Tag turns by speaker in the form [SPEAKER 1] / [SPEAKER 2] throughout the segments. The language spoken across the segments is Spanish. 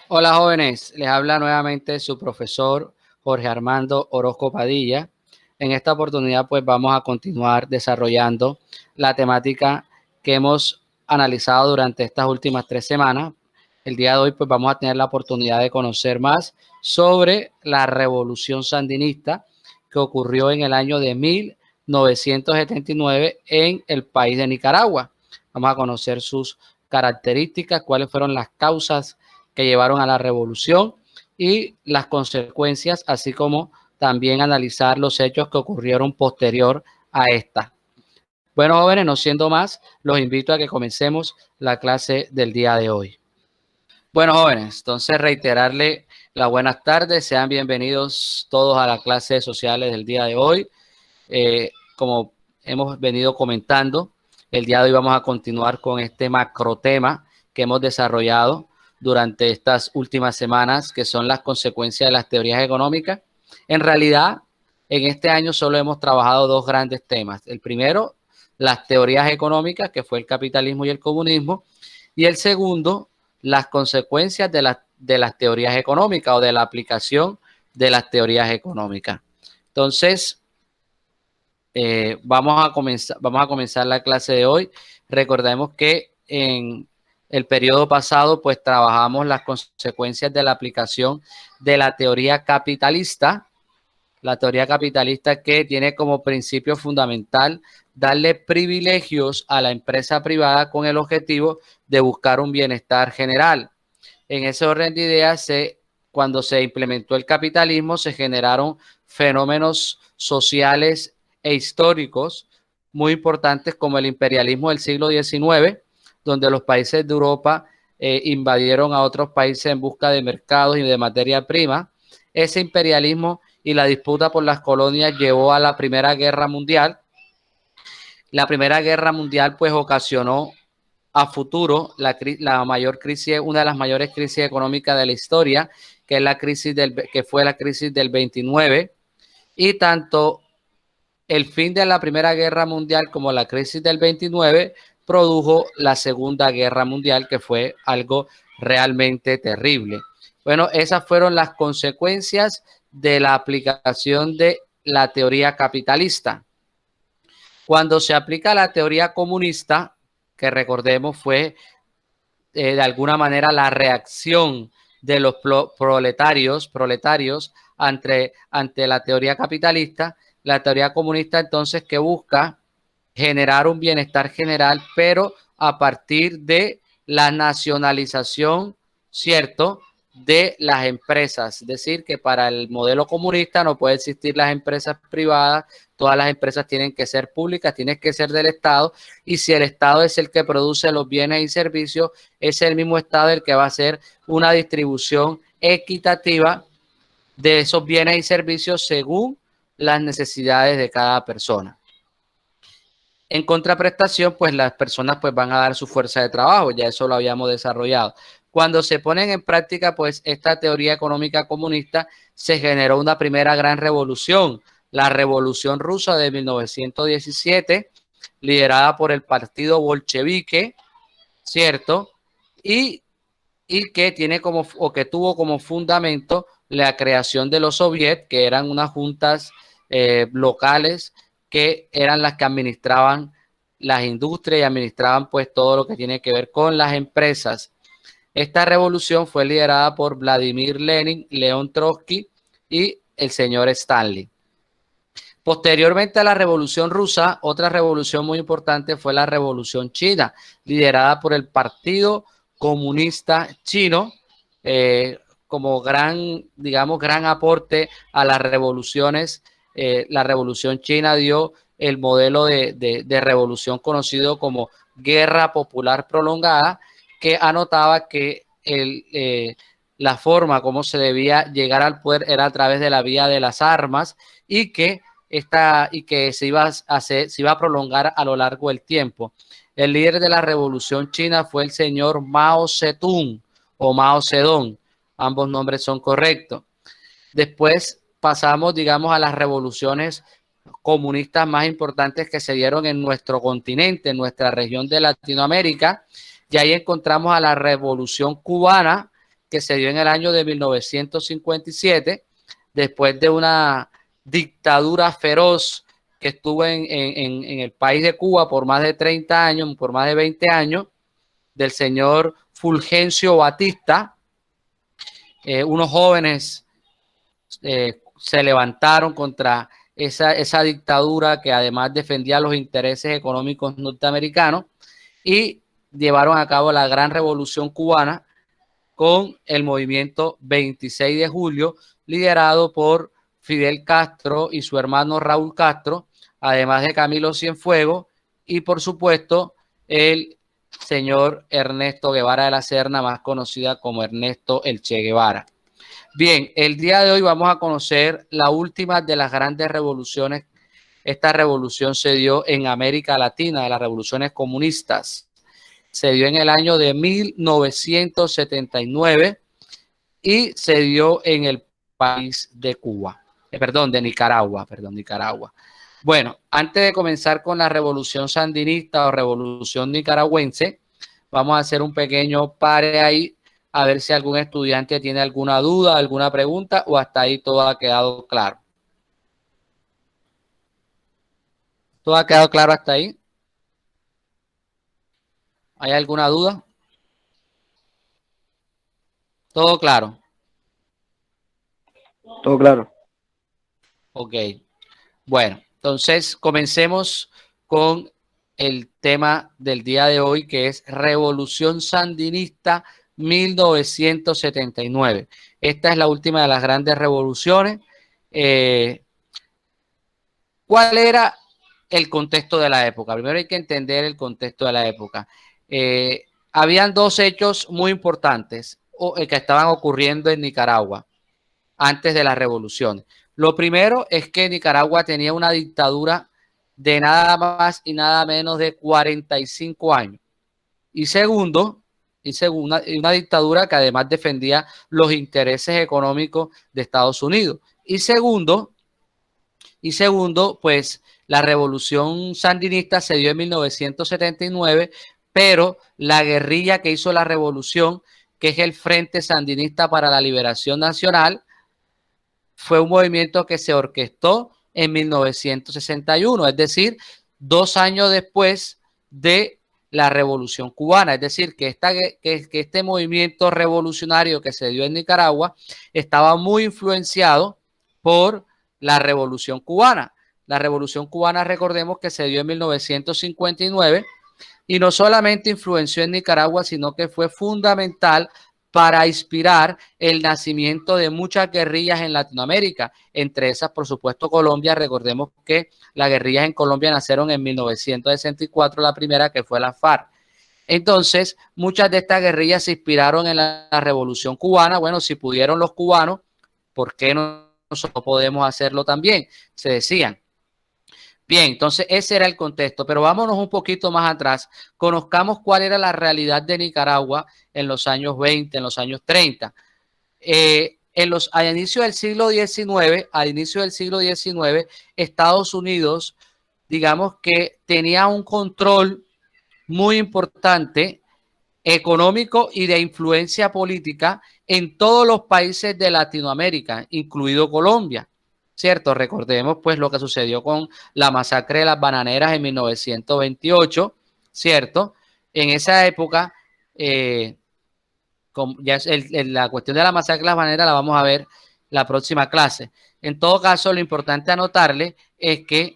[SPEAKER 1] Hola jóvenes, les habla nuevamente su profesor Jorge Armando Orozco Padilla. En esta oportunidad pues vamos a continuar desarrollando la temática que hemos analizado durante estas últimas 3 semanas. El día de hoy pues vamos a tener la oportunidad de conocer más sobre la revolución sandinista que ocurrió en el año de 1979 en el país de Nicaragua. Vamos a conocer sus características, cuáles fueron las causas que llevaron a la revolución y las consecuencias, así como también analizar los hechos que ocurrieron posterior a esta. Bueno, jóvenes, no siendo más, los invito a que comencemos la clase del día de hoy. Bueno, jóvenes, entonces reiterarle las buenas tardes, sean bienvenidos todos a la clase de sociales del día de hoy. Como hemos venido comentando, el día de hoy vamos a continuar con este macro tema que hemos desarrollado durante estas últimas semanas, que son las consecuencias de las teorías económicas. En realidad, en este año solo hemos trabajado dos grandes temas. El primero, las teorías económicas, que fue el capitalismo y el comunismo, y el segundo, las consecuencias de las teorías económicas o de la aplicación de las teorías económicas. Entonces, vamos a comenzar la clase de hoy. Recordemos que en el periodo pasado, pues trabajamos las consecuencias de la aplicación de la teoría capitalista que tiene como principio fundamental darle privilegios a la empresa privada con el objetivo de buscar un bienestar general. En ese orden de ideas, cuando se implementó el capitalismo, se generaron fenómenos sociales e históricos muy importantes como el imperialismo del siglo XIX, donde los países de Europa invadieron a otros países en busca de mercados y de materia prima. Ese imperialismo y la disputa por las colonias llevó a la Primera Guerra Mundial. La Primera Guerra Mundial pues ocasionó a futuro la mayor crisis, una de las mayores crisis económicas de la historia, que es que fue la crisis del 29, y tanto el fin de la Primera Guerra Mundial como la crisis del 29 produjo la Segunda Guerra Mundial, que fue algo realmente terrible. Bueno, esas fueron las consecuencias de la aplicación de la teoría capitalista. Cuando se aplica la teoría comunista, que recordemos fue de alguna manera la reacción de los proletarios ante la teoría capitalista, la teoría comunista entonces que busca generar un bienestar general, pero a partir de la nacionalización, ¿cierto?, de las empresas. Es decir, que para el modelo comunista no puede existir las empresas privadas, todas las empresas tienen que ser públicas, tienen que ser del Estado, y si el Estado es el que produce los bienes y servicios, es el mismo Estado el que va a hacer una distribución equitativa de esos bienes y servicios según las necesidades de cada persona. En contraprestación, pues las personas pues van a dar su fuerza de trabajo, ya eso lo habíamos desarrollado. Cuando se ponen en práctica pues esta teoría económica comunista, se generó una primera gran revolución, la Revolución Rusa de 1917, liderada por el partido bolchevique, ¿cierto? Y que tiene como, o que tuvo como fundamento la creación de los soviets, que eran unas juntas locales que eran las que administraban las industrias y administraban pues todo lo que tiene que ver con las empresas. Esta revolución fue liderada por Vladimir Lenin, León Trotsky y el señor Stanley. Posteriormente a la Revolución Rusa, otra revolución muy importante fue la Revolución China, liderada por el Partido Comunista Chino, como gran aporte a las revoluciones. La Revolución China dio el modelo de revolución conocido como Guerra Popular Prolongada, que anotaba que la forma como se debía llegar al poder era a través de la vía de las armas y que se iba a prolongar a lo largo del tiempo. El líder de la revolución china fue el señor Mao Zedong o Mao Zedong. Ambos nombres son correctos. Después pasamos, digamos, a las revoluciones comunistas más importantes que se dieron en nuestro continente, en nuestra región de Latinoamérica. Y ahí encontramos a la revolución cubana, que se dio en el año de 1957, después de una dictadura feroz que estuvo en el país de Cuba por más de 30 años, por más de 20 años, del señor Fulgencio Batista. Unos jóvenes se levantaron contra esa dictadura que además defendía los intereses económicos norteamericanos y llevaron a cabo la gran revolución cubana con el movimiento 26 de julio, liderado por Fidel Castro y su hermano Raúl Castro, además de Camilo Cienfuegos y por supuesto el señor Ernesto Guevara de la Serna, más conocida como Ernesto el Che Guevara. Bien, el día de hoy vamos a conocer la última de las grandes revoluciones. Esta revolución se dio en América Latina, de las revoluciones comunistas. Se dio en el año de 1979 y se dio en el país de Cuba, de Nicaragua. Bueno, antes de comenzar con la revolución sandinista o revolución nicaragüense, vamos a hacer un pequeño pare ahí a ver si algún estudiante tiene alguna duda, alguna pregunta o hasta ahí todo ha quedado claro. ¿Todo ha quedado claro hasta ahí? ¿Hay alguna duda? ¿Todo claro?
[SPEAKER 2] Todo claro.
[SPEAKER 1] Ok. Bueno, entonces comencemos con el tema del día de hoy, que es Revolución Sandinista 1979. Esta es la última de las grandes revoluciones. ¿Cuál era el contexto de la época? Primero hay que entender el contexto de la época. Habían dos hechos muy importantes que estaban ocurriendo en Nicaragua antes de la revolución. Lo primero es que Nicaragua tenía una dictadura de nada más y nada menos de 45 años. Y segundo, una dictadura que además defendía los intereses económicos de Estados Unidos. Y segundo, pues la revolución sandinista se dio en 1979, pero la guerrilla que hizo la revolución, que es el Frente Sandinista para la Liberación Nacional, fue un movimiento que se orquestó en 1961, es decir, 2 años después de la Revolución Cubana. Es decir, que este movimiento revolucionario que se dio en Nicaragua estaba muy influenciado por la Revolución Cubana. La Revolución Cubana, recordemos que se dio en 1959 y no solamente influenció en Nicaragua, sino que fue fundamental para inspirar el nacimiento de muchas guerrillas en Latinoamérica, entre esas, por supuesto, Colombia. Recordemos que las guerrillas en Colombia nacieron en 1964, la primera, que fue la FARC. Entonces, muchas de estas guerrillas se inspiraron en la Revolución Cubana. Bueno, si pudieron los cubanos, ¿por qué nosotros podemos hacerlo también? Se decían. Bien, entonces ese era el contexto, pero vámonos un poquito más atrás, conozcamos cuál era la realidad de Nicaragua en los años 20, en los años 30. Al inicio del siglo XIX, Estados Unidos, digamos que tenía un control muy importante económico y de influencia política en todos los países de Latinoamérica, incluido Colombia. ¿Cierto? Recordemos pues lo que sucedió con la masacre de las bananeras en 1928, ¿cierto? En esa época, la cuestión de la masacre de las bananeras la vamos a ver la próxima clase. En todo caso, lo importante anotarle es que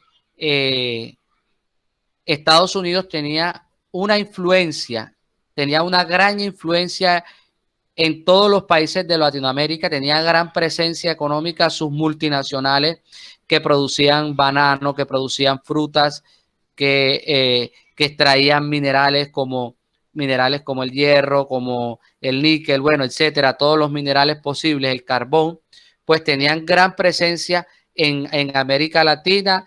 [SPEAKER 1] Estados Unidos tenía una gran influencia en todos los países de Latinoamérica, tenía gran presencia económica, sus multinacionales que producían bananos, que producían frutas, que extraían minerales como el hierro, como el níquel, bueno, etcétera, todos los minerales posibles, el carbón, pues tenían gran presencia en América Latina,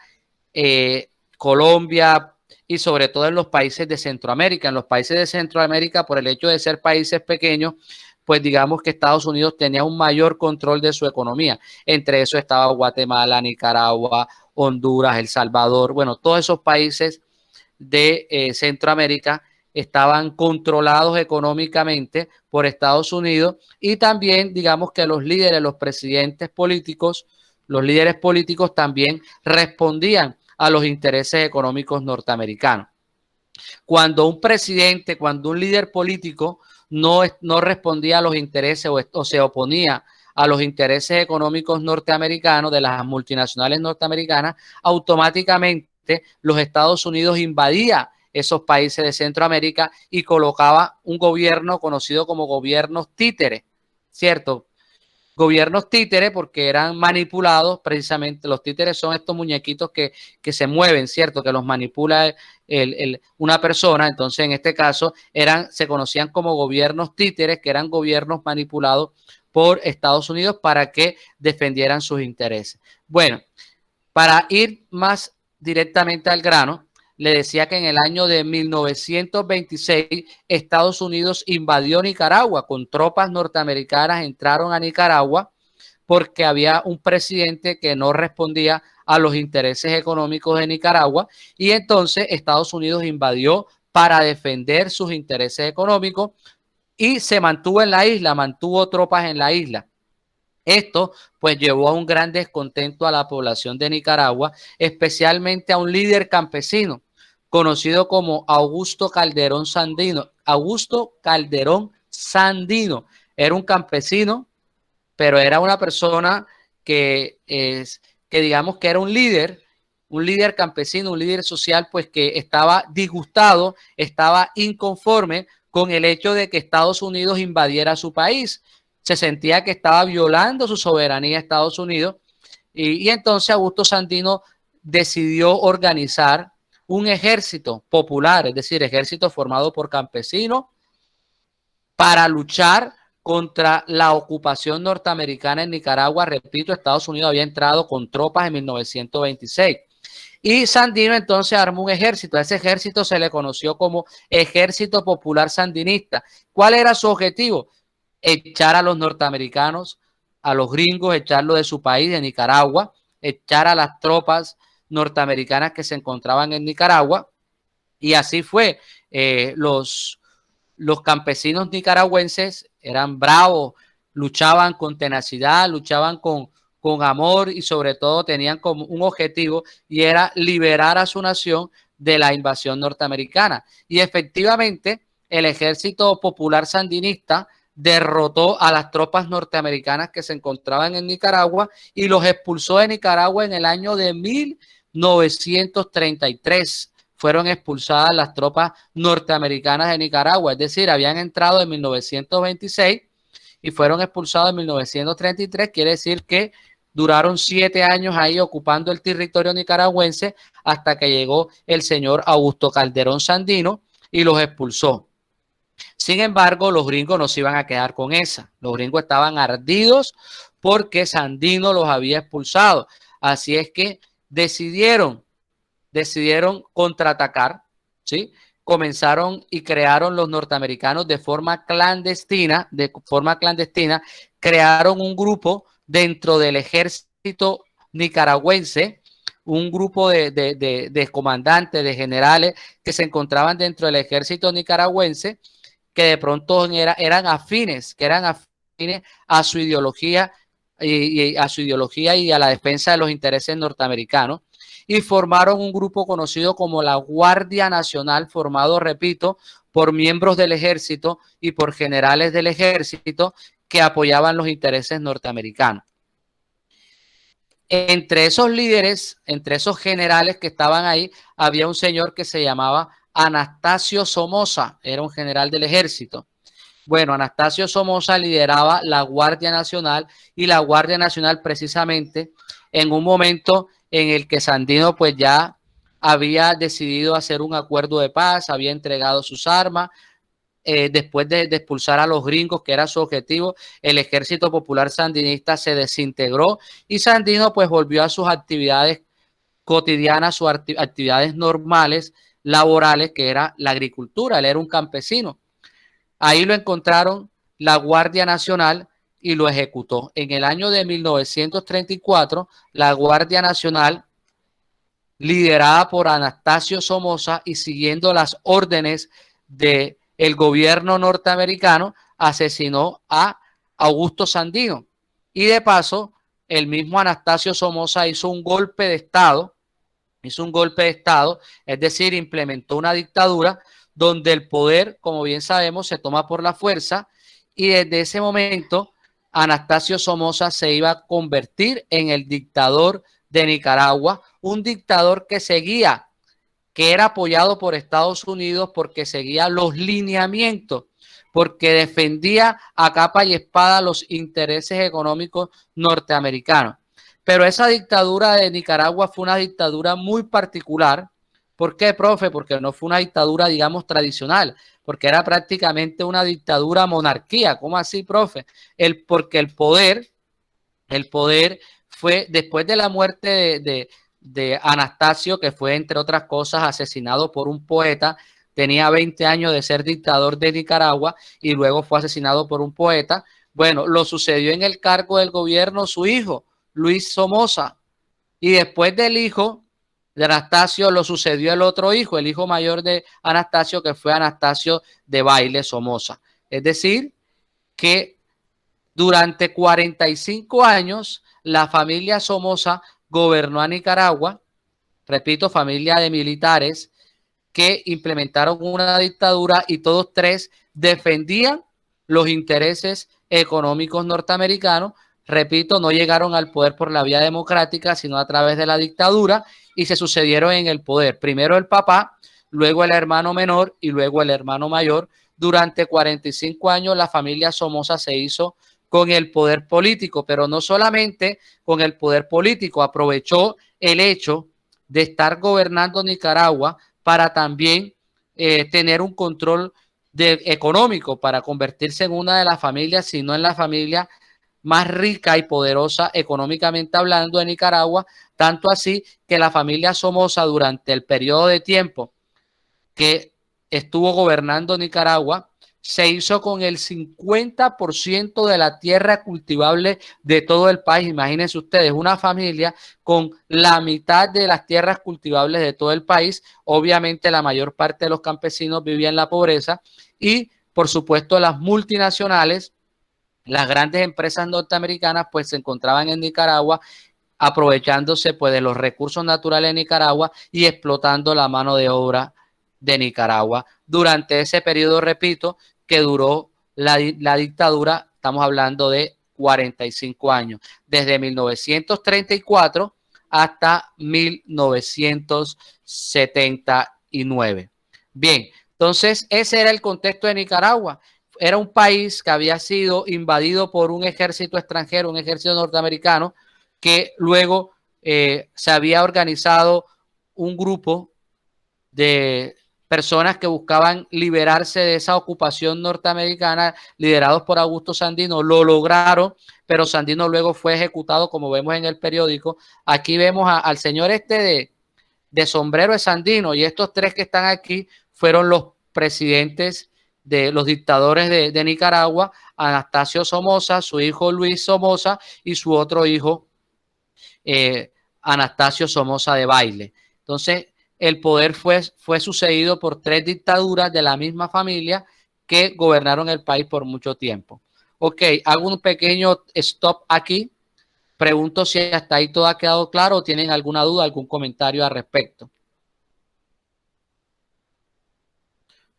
[SPEAKER 1] Colombia y sobre todo en los países de Centroamérica. En los países de Centroamérica, por el hecho de ser países pequeños, pues digamos que Estados Unidos tenía un mayor control de su economía. Entre eso estaba Guatemala, Nicaragua, Honduras, El Salvador, bueno, todos esos países de Centroamérica estaban controlados económicamente por Estados Unidos, y también digamos que los líderes, los presidentes políticos, los líderes políticos también respondían a los intereses económicos norteamericanos. Cuando un presidente, cuando un líder político no respondía a los intereses o se oponía a los intereses económicos norteamericanos, de las multinacionales norteamericanas, automáticamente los Estados Unidos invadía esos países de Centroamérica y colocaba un gobierno conocido como gobiernos títeres, ¿cierto? Gobiernos títeres porque eran manipulados, precisamente los títeres son estos muñequitos que se mueven, ¿cierto? Que los manipula una persona. Entonces, en este caso, se conocían como gobiernos títeres, que eran gobiernos manipulados por Estados Unidos para que defendieran sus intereses. Bueno, para ir más directamente al grano, le decía que en el año de 1926 Estados Unidos invadió Nicaragua con tropas norteamericanas, entraron a Nicaragua porque había un presidente que no respondía a los intereses económicos de Nicaragua, y entonces Estados Unidos invadió para defender sus intereses económicos y se mantuvo en la isla, mantuvo tropas en la isla. Esto pues llevó a un gran descontento a la población de Nicaragua, especialmente a un líder campesino conocido como Augusto Calderón Sandino. Augusto Calderón Sandino era un campesino, pero era una persona que digamos que era un líder campesino, un líder social, pues que estaba disgustado, estaba inconforme con el hecho de que Estados Unidos invadiera su país. Se sentía que estaba violando su soberanía a Estados Unidos, y entonces Augusto Sandino decidió organizar un ejército popular, es decir, ejército formado por campesinos, para luchar contra la ocupación norteamericana en Nicaragua. Repito, Estados Unidos había entrado con tropas en 1926. Y Sandino entonces armó un ejército. A ese ejército se le conoció como Ejército Popular Sandinista. ¿Cuál era su objetivo? Echar a los norteamericanos, a los gringos, echarlos de su país, de Nicaragua, echar a las tropas norteamericanas que se encontraban en Nicaragua. Y así fue. Los campesinos nicaragüenses eran bravos, luchaban con tenacidad, luchaban con amor, y sobre todo tenían como un objetivo, y era liberar a su nación de la invasión norteamericana. Y efectivamente el Ejército Popular Sandinista derrotó a las tropas norteamericanas que se encontraban en Nicaragua y los expulsó de Nicaragua en el año de 1933. Fueron expulsadas las tropas norteamericanas de Nicaragua, es decir, habían entrado en 1926 y fueron expulsados en 1933. Quiere decir que duraron 7 años ahí ocupando el territorio nicaragüense hasta que llegó el señor Augusto Calderón Sandino y los expulsó. Sin embargo, los gringos no se iban a quedar con esa. Los gringos estaban ardidos porque Sandino los había expulsado. Así es que decidieron contraatacar, ¿sí? Comenzaron y crearon los norteamericanos de forma clandestina, crearon un grupo dentro del ejército nicaragüense, un grupo de comandantes, de generales que se encontraban dentro del ejército nicaragüense, que de pronto eran afines a su ideología y a la defensa de los intereses norteamericanos, y formaron un grupo conocido como la Guardia Nacional, formado, repito, por miembros del ejército y por generales del ejército que apoyaban los intereses norteamericanos. Entre esos líderes, entre esos generales que estaban ahí, había un señor que se llamaba Anastasio Somoza, era un general del ejército. Bueno, Anastasio Somoza lideraba la Guardia Nacional, y la Guardia Nacional precisamente en un momento en el que Sandino pues ya había decidido hacer un acuerdo de paz, había entregado sus armas, después de expulsar a los gringos, que era su objetivo, el Ejército Popular Sandinista se desintegró y Sandino pues volvió a sus actividades cotidianas, sus actividades normales, laborales, que era la agricultura. Él era un campesino. Ahí lo encontraron la Guardia Nacional y lo ejecutó. En el año de 1934, la Guardia Nacional, liderada por Anastasio Somoza y siguiendo las órdenes del gobierno norteamericano asesinó a Augusto Sandino. Y de paso, el mismo Anastasio Somoza hizo un golpe de Estado, es decir, implementó una dictadura donde el poder, como bien sabemos, se toma por la fuerza, y desde ese momento Anastasio Somoza se iba a convertir en el dictador de Nicaragua, un dictador que era apoyado por Estados Unidos porque seguía los lineamientos, porque defendía a capa y espada los intereses económicos norteamericanos. Pero esa dictadura de Nicaragua fue una dictadura muy particular. ¿Por qué, profe? Porque no fue una dictadura, digamos, tradicional, porque era prácticamente una dictadura monarquía. ¿Cómo así, profe? Porque el poder fue después de la muerte de Anastasio, que fue, entre otras cosas, asesinado por un poeta. Tenía 20 años de ser dictador de Nicaragua y luego fue asesinado por un poeta. Bueno, lo sucedió en el cargo del gobierno su hijo, Luis Somoza. Y después del hijo de Anastasio lo sucedió el otro hijo, el hijo mayor de Anastasio, que fue Anastasio de Baile Somoza. Es decir, que durante 45 años la familia Somoza gobernó a Nicaragua, repito, familia de militares que implementaron una dictadura, y todos tres defendían los intereses económicos norteamericanos. Repito, no llegaron al poder por la vía democrática, sino a través de la dictadura, y se sucedieron en el poder. Primero el papá, luego el hermano menor y luego el hermano mayor. Durante 45 años la familia Somoza se hizo con el poder político, pero no solamente con el poder político, aprovechó el hecho de estar gobernando Nicaragua para también tener un control económico, para convertirse en una de las familias, si no en la familia más rica y poderosa económicamente hablando de Nicaragua, tanto así que la familia Somoza, durante el periodo de tiempo que estuvo gobernando Nicaragua, se hizo con el 50% de la tierra cultivable de todo el país. Imagínense ustedes, una familia con la mitad de las tierras cultivables de todo el país. Obviamente la mayor parte de los campesinos vivían en la pobreza, y por supuesto las multinacionales, las grandes empresas norteamericanas, pues se encontraban en Nicaragua, aprovechándose pues de los recursos naturales de Nicaragua y explotando la mano de obra de Nicaragua. Durante ese periodo, repito, que duró la dictadura, estamos hablando de 45 años, desde 1934 hasta 1979. Bien, entonces ese era el contexto de Nicaragua. Era un país que había sido invadido por un ejército extranjero, un ejército norteamericano, que luego se había organizado un grupo de personas que buscaban liberarse de esa ocupación norteamericana, liderados por Augusto Sandino. Lo lograron, pero Sandino luego fue ejecutado, como vemos en el periódico. Aquí vemos al señor de sombrero de Sandino, y estos tres que están aquí fueron los presidentes de los dictadores de Nicaragua: Anastasio Somoza, su hijo Luis Somoza y su otro hijo Anastasio Somoza de Baile. Entonces, el poder fue sucedido por tres dictaduras de la misma familia que gobernaron el país por mucho tiempo. Ok, hago un pequeño stop aquí. Pregunto si hasta ahí todo ha quedado claro o tienen alguna duda, algún comentario al respecto.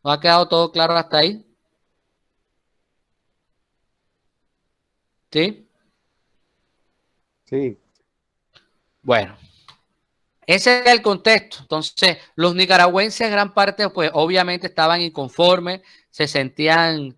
[SPEAKER 1] ¿No ha quedado todo claro hasta ahí? ¿Sí?
[SPEAKER 2] Sí.
[SPEAKER 1] Bueno, ese era el contexto. Entonces, los nicaragüenses, gran parte, pues obviamente estaban inconformes, se sentían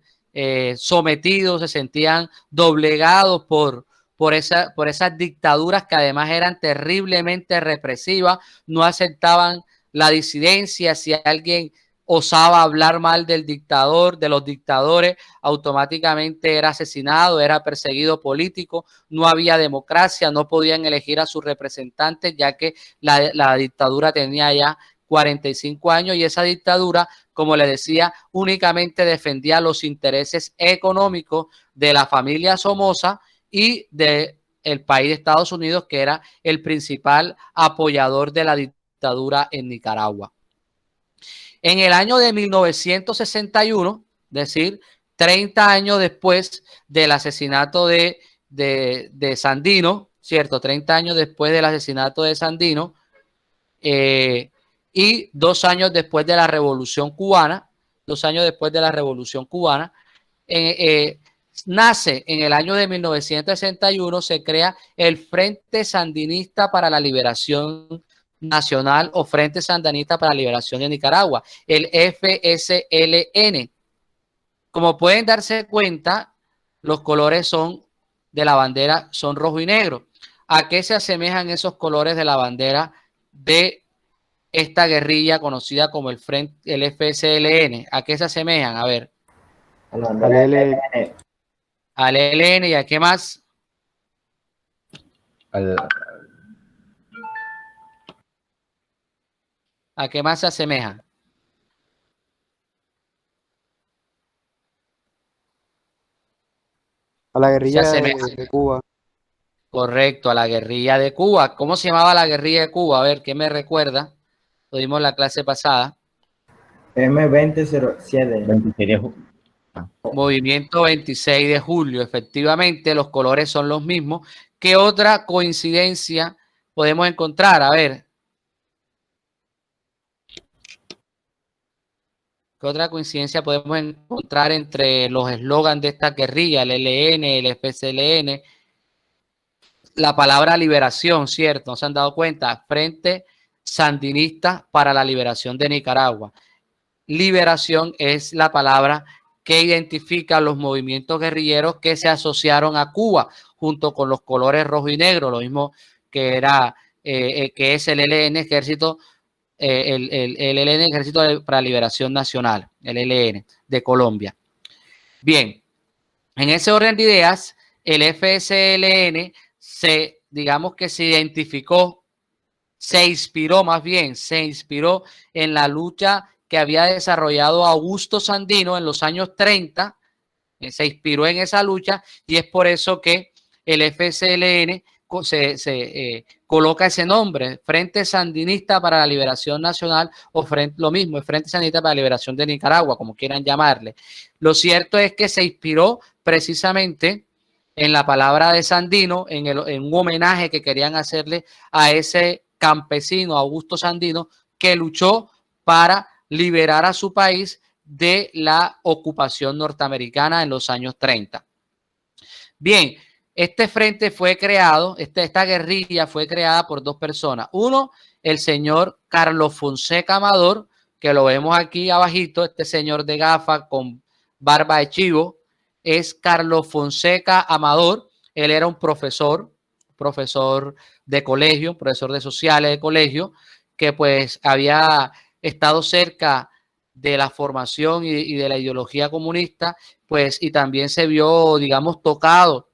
[SPEAKER 1] sometidos, se sentían doblegados por esas dictaduras que además eran terriblemente represivas. No aceptaban la disidencia. Si alguien osaba hablar mal del dictador, de los dictadores, automáticamente era asesinado, era perseguido político. No había democracia, no podían elegir a sus representantes, ya que la dictadura tenía ya 45 años, y esa dictadura, como le decía, únicamente defendía los intereses económicos de la familia Somoza y del país de Estados Unidos, que era el principal apoyador de la dictadura en Nicaragua. En el año de 1961, es decir, 30 años después del asesinato de Sandino, ¿cierto? 30 años después del asesinato de Sandino, y 2 años después de la Revolución Cubana, 2 años después de la Revolución Cubana, nace en el año de 1961, se crea el Frente Sandinista para la Liberación Nacional o Frente Sandinista para la Liberación de Nicaragua, el FSLN. Como pueden darse cuenta, los colores de la bandera son rojo y negro. ¿A qué se asemejan esos colores de la bandera de esta guerrilla conocida como el FSLN? ¿A qué se asemejan? A ver.
[SPEAKER 2] Al ELN.
[SPEAKER 1] Al ELN, ¿y a qué más? ¿A qué más se asemejan?
[SPEAKER 2] A la guerrilla de Cuba.
[SPEAKER 1] Correcto, a la guerrilla de Cuba. ¿Cómo se llamaba la guerrilla de Cuba? A ver, ¿qué me recuerda? Lo dimos la clase pasada.
[SPEAKER 3] M2007.
[SPEAKER 1] Movimiento 26 de julio. Efectivamente, los colores son los mismos. ¿Qué otra coincidencia podemos encontrar? A ver. ¿Qué otra coincidencia podemos encontrar entre los eslogans de esta guerrilla, el ELN, el FSLN? La palabra liberación, ¿cierto? ¿No se han dado cuenta? Frente Sandinista para la Liberación de Nicaragua. Liberación es la palabra que identifica los movimientos guerrilleros que se asociaron a Cuba, junto con los colores rojo y negro, lo mismo que era, que es el ELN, Ejército, el ELN, Ejército para la Liberación Nacional, el ELN de Colombia. Bien, en ese orden de ideas, el FSLN digamos que se identificó, se inspiró en la lucha que había desarrollado Augusto Sandino en los años 30, se inspiró en esa lucha y es por eso que el FSLN coloca ese nombre, Frente Sandinista para la Liberación Nacional, o lo mismo, el Frente Sandinista para la Liberación de Nicaragua, como quieran llamarle. Lo cierto es que se inspiró precisamente en la palabra de Sandino, en un homenaje que querían hacerle a ese campesino, Augusto Sandino, que luchó para liberar a su país de la ocupación norteamericana en los años 30. Bien, este frente fue creado, esta guerrilla fue creada por 2 personas. Uno, el señor Carlos Fonseca Amador, que lo vemos aquí abajito, este señor de gafas con barba de chivo, es Carlos Fonseca Amador. Él era un profesor de colegio, profesor de sociales de colegio, que pues había estado cerca de la formación y de la ideología comunista, pues, y también se vio, digamos, tocado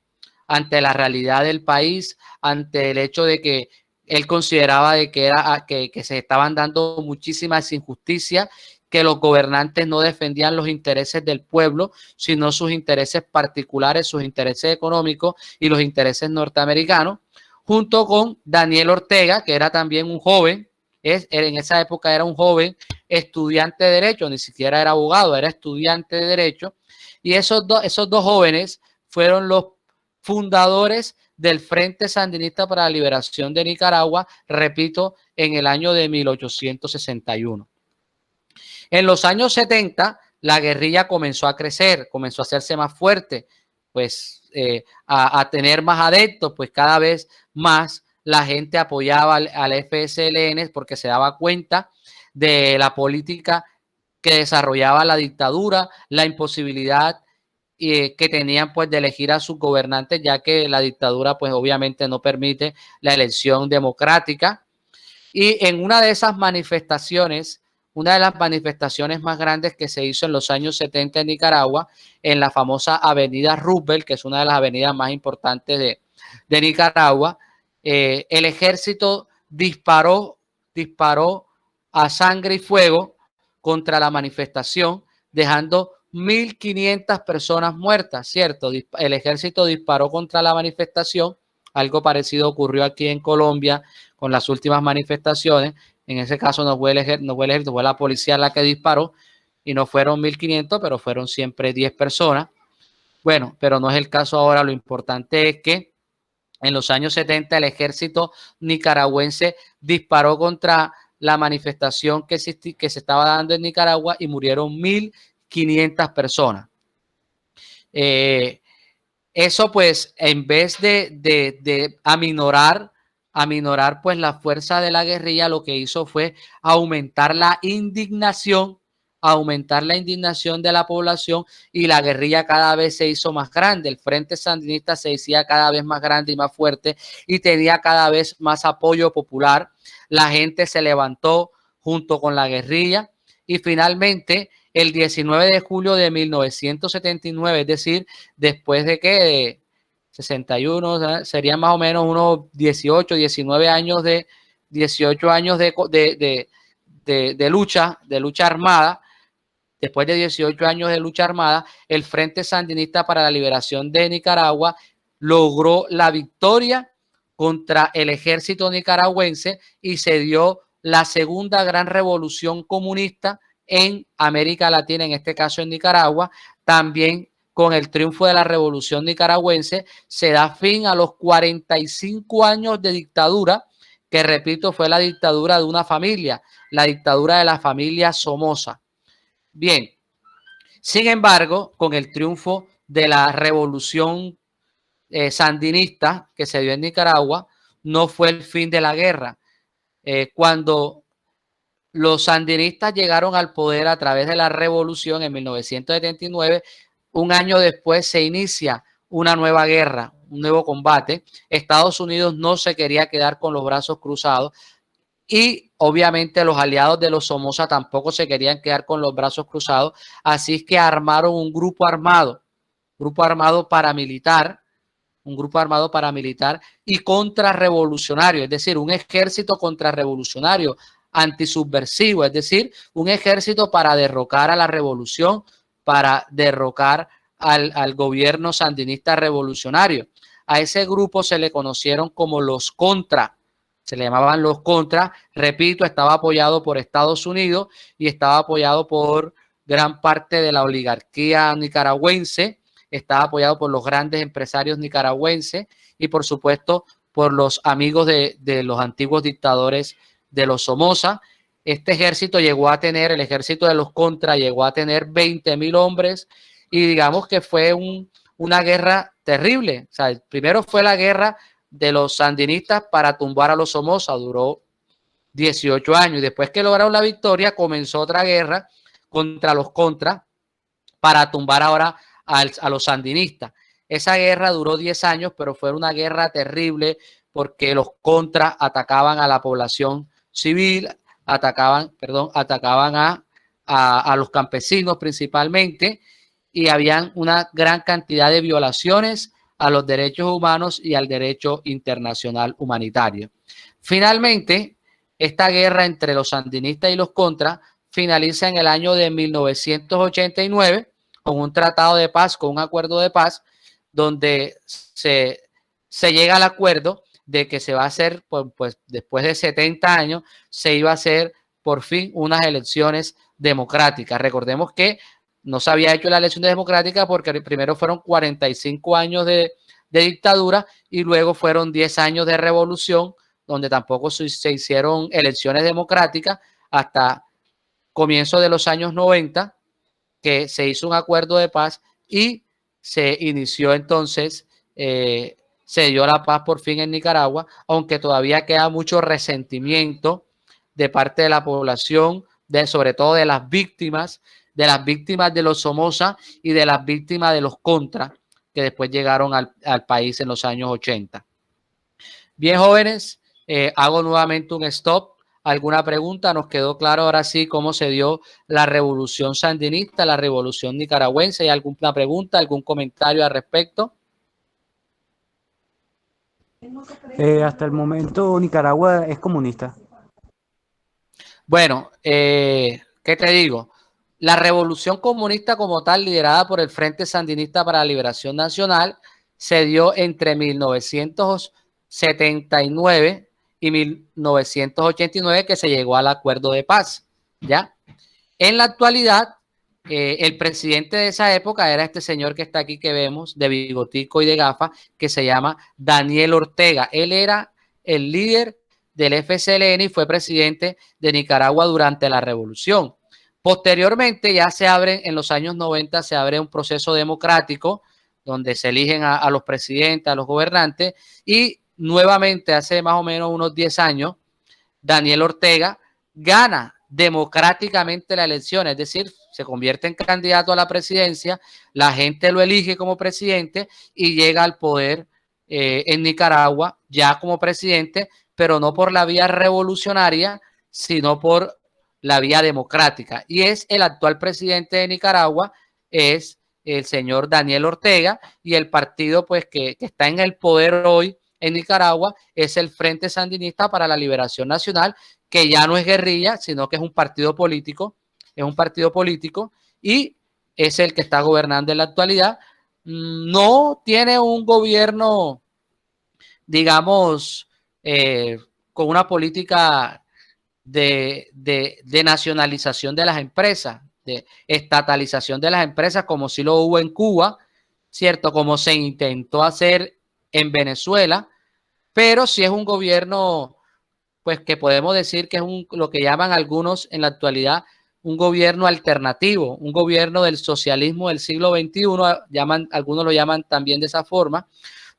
[SPEAKER 1] ante la realidad del país, ante el hecho de que él consideraba de que se estaban dando muchísimas injusticias, que los gobernantes no defendían los intereses del pueblo, sino sus intereses particulares, sus intereses económicos y los intereses norteamericanos, junto con Daniel Ortega, que era también un joven, en esa época era un joven estudiante de Derecho, ni siquiera era abogado, era estudiante de Derecho, y esos dos jóvenes fueron los fundadores del Frente Sandinista para la Liberación de Nicaragua, repito, en el año de 1861. En los años 70, la guerrilla comenzó a crecer, comenzó a hacerse más fuerte, pues a tener más adeptos, pues cada vez más la gente apoyaba al FSLN porque se daba cuenta de la política que desarrollaba la dictadura, la imposibilidad que tenían pues de elegir a sus gobernantes, ya que la dictadura pues obviamente no permite la elección democrática. Y en una de esas manifestaciones, una de las manifestaciones más grandes que se hizo en los años 70 en Nicaragua, en la famosa Avenida Roosevelt, que es una de las avenidas más importantes de Nicaragua, el ejército disparó a sangre y fuego contra la manifestación, dejando 1.500 personas muertas, ¿cierto? El ejército disparó contra la manifestación, algo parecido ocurrió aquí en Colombia con las últimas manifestaciones En ese caso no fue el ejército, fue la policía la que disparó y no fueron 1.500, pero fueron siempre 10 personas. Bueno, pero no es el caso ahora. Lo importante es que en los años 70 el ejército nicaragüense disparó contra la manifestación que se estaba dando en Nicaragua y murieron 1.500 personas. Eso pues, en vez de aminorar pues la fuerza de la guerrilla, lo que hizo fue aumentar la indignación de la población, y la guerrilla cada vez se hizo más grande. El Frente Sandinista se hacía cada vez más grande y más fuerte y tenía cada vez más apoyo popular. La gente se levantó junto con la guerrilla y finalmente el 19 de julio de 1979, es decir, después de que 61, serían más o menos unos 18, 19 años de 18 años de lucha armada. Después de 18 años de lucha armada, el Frente Sandinista para la Liberación de Nicaragua logró la victoria contra el ejército nicaragüense y se dio la segunda gran revolución comunista en América Latina, en este caso en Nicaragua. También con el triunfo de la revolución nicaragüense se da fin a los 45 años de dictadura, que repito, fue la dictadura de una familia, la dictadura de la familia Somoza. Bien, sin embargo, con el triunfo de la revolución sandinista que se dio en Nicaragua, no fue el fin de la guerra. Cuando los sandinistas llegaron al poder a través de la revolución en 1979, un año después se inicia una nueva guerra, un nuevo combate. Estados Unidos no se quería quedar con los brazos cruzados y obviamente los aliados de los Somoza tampoco se querían quedar con los brazos cruzados, así es que armaron un grupo armado paramilitar y contrarrevolucionario, es decir, un ejército contrarrevolucionario antisubversivo, es decir, un ejército para derrocar a la revolución, para derrocar al gobierno sandinista revolucionario. A ese grupo se le conocieron como los Contra, se le llamaban los Contra. Repito, estaba apoyado por Estados Unidos y estaba apoyado por gran parte de la oligarquía nicaragüense, estaba apoyado por los grandes empresarios nicaragüenses y por supuesto por los amigos de los antiguos dictadores de los Somoza. Este ejército llegó a tener, el ejército de los Contra llegó a tener 20,000 hombres y digamos que fue una guerra terrible. O sea, primero fue la guerra de los sandinistas para tumbar a los Somoza, duró 18 años y después que lograron la victoria comenzó otra guerra contra los Contra para tumbar ahora a los sandinistas. Esa guerra duró 10 años, pero fue una guerra terrible porque los Contra atacaban a la población civil, atacaban a los campesinos principalmente, y habían una gran cantidad de violaciones a los derechos humanos y al derecho internacional humanitario. Finalmente, esta guerra entre los sandinistas y los Contra finaliza en el año de 1989 con un tratado de paz, con un acuerdo de paz, donde se llega al acuerdo de que se va a hacer, pues después de 70 años, se iba a hacer por fin unas elecciones democráticas. Recordemos que no se había hecho la elección democrática porque primero fueron 45 años de dictadura y luego fueron 10 años de revolución, donde tampoco se hicieron elecciones democráticas hasta comienzo de los años 90, que se hizo un acuerdo de paz y se inició entonces, se dio la paz por fin en Nicaragua, aunque todavía queda mucho resentimiento de parte de la población, sobre todo de las víctimas de los Somoza y de las víctimas de los Contra, que después llegaron al país en los años 80. Bien, jóvenes, hago nuevamente un stop. ¿Alguna pregunta? ¿Nos quedó claro ahora sí cómo se dio la revolución sandinista, la revolución nicaragüense? ¿Hay alguna pregunta, algún comentario al respecto?
[SPEAKER 2] Hasta el momento Nicaragua es comunista.
[SPEAKER 1] Bueno, ¿qué te digo? La revolución comunista como tal, liderada por el Frente Sandinista para la Liberación Nacional, se dio entre 1979 y 1989 que se llegó al acuerdo de paz, ¿ya? En la actualidad, el presidente de esa época era este señor que está aquí que vemos, de bigotico y de gafas, que se llama Daniel Ortega. Él era el líder del FCLN y fue presidente de Nicaragua durante la revolución. Posteriormente ya se abre, en los años 90 se abre un proceso democrático donde se eligen a los presidentes, a los gobernantes, y nuevamente hace más o menos unos 10 años, Daniel Ortega gana democráticamente la elección, es decir, se convierte en candidato a la presidencia, la gente lo elige como presidente y llega al poder en Nicaragua ya como presidente, pero no por la vía revolucionaria, sino por la vía democrática. Y es el actual presidente de Nicaragua, es el señor Daniel Ortega, y el partido pues que está en el poder hoy en Nicaragua es el Frente Sandinista para la Liberación Nacional, que ya no es guerrilla, sino que es un partido político, y es el que está gobernando en la actualidad. No tiene un gobierno, digamos, con una política de nacionalización de las empresas, de estatalización de las empresas, como sí lo hubo en Cuba, ¿cierto? Como se intentó hacer en Venezuela, pero sí es un gobierno, pues que podemos decir que es lo que llaman algunos en la actualidad un gobierno alternativo, un gobierno del socialismo del siglo XXI, algunos lo llaman también de esa forma,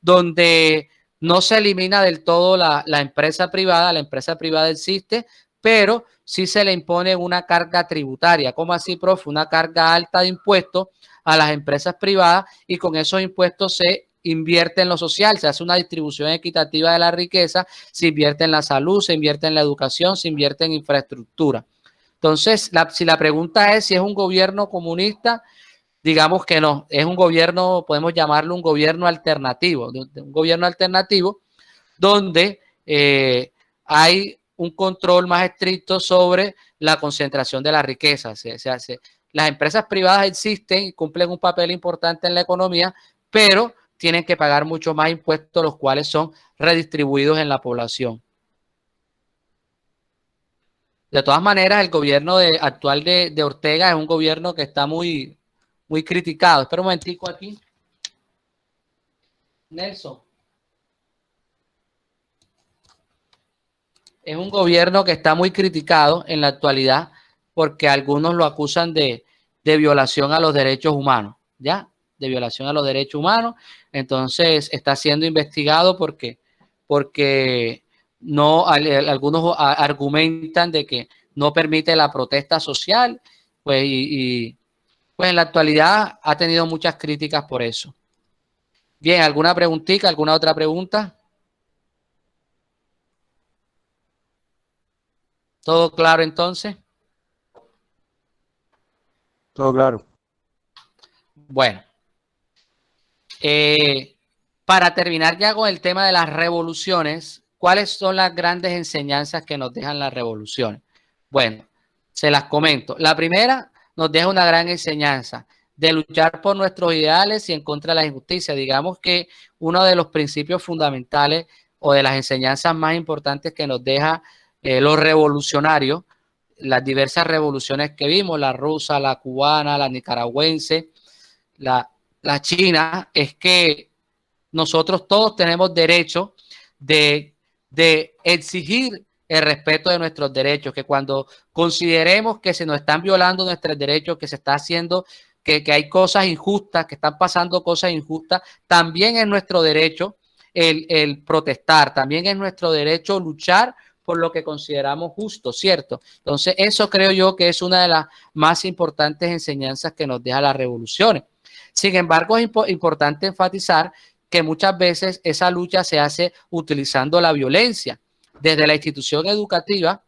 [SPEAKER 1] donde no se elimina del todo la empresa privada existe, pero sí se le impone una carga tributaria. ¿Cómo así, profe? Una carga alta de impuestos a las empresas privadas, y con esos impuestos se invierte en lo social, se hace una distribución equitativa de la riqueza, se invierte en la salud, se invierte en la educación, se invierte en infraestructura. Entonces, si la pregunta es si es un gobierno comunista, digamos que no, es un gobierno, podemos llamarlo un gobierno alternativo, donde hay un control más estricto sobre la concentración de la riqueza. Las empresas privadas existen y cumplen un papel importante en la economía, pero tienen que pagar mucho más impuestos, los cuales son redistribuidos en la población. De todas maneras, el gobierno actual de Ortega es un gobierno que está muy criticado. Espera un momentico aquí. Nelson. Es un gobierno que está muy criticado en la actualidad porque algunos lo acusan de violación a los derechos humanos, ¿ya? De violación a los derechos humanos. Entonces está siendo investigado porque no, algunos argumentan de que no permite la protesta social, pues, pues en la actualidad ha tenido muchas críticas por eso. Bien, ¿alguna preguntita, alguna otra pregunta? ¿Todo claro entonces?
[SPEAKER 2] Todo claro.
[SPEAKER 1] Bueno, para terminar ya con el tema de las revoluciones, ¿cuáles son las grandes enseñanzas que nos dejan las revoluciones? Bueno, se las comento. La primera nos deja una gran enseñanza de luchar por nuestros ideales y en contra de la injusticia. Digamos que uno de los principios fundamentales o de las enseñanzas más importantes que nos deja los revolucionarios, las diversas revoluciones que vimos, la rusa, la cubana, la nicaragüense, la china, es que nosotros todos tenemos derecho de exigir el respeto de nuestros derechos, que cuando consideremos que se nos están violando nuestros derechos, que se está haciendo, que hay cosas injustas, que están pasando cosas injustas, también es nuestro derecho el protestar, también es nuestro derecho luchar por lo que consideramos justo, ¿cierto? Entonces, eso creo yo que es una de las más importantes enseñanzas que nos deja las revoluciones. Sin embargo, es importante enfatizar que muchas veces esa lucha se hace utilizando la violencia. Desde la institución educativa,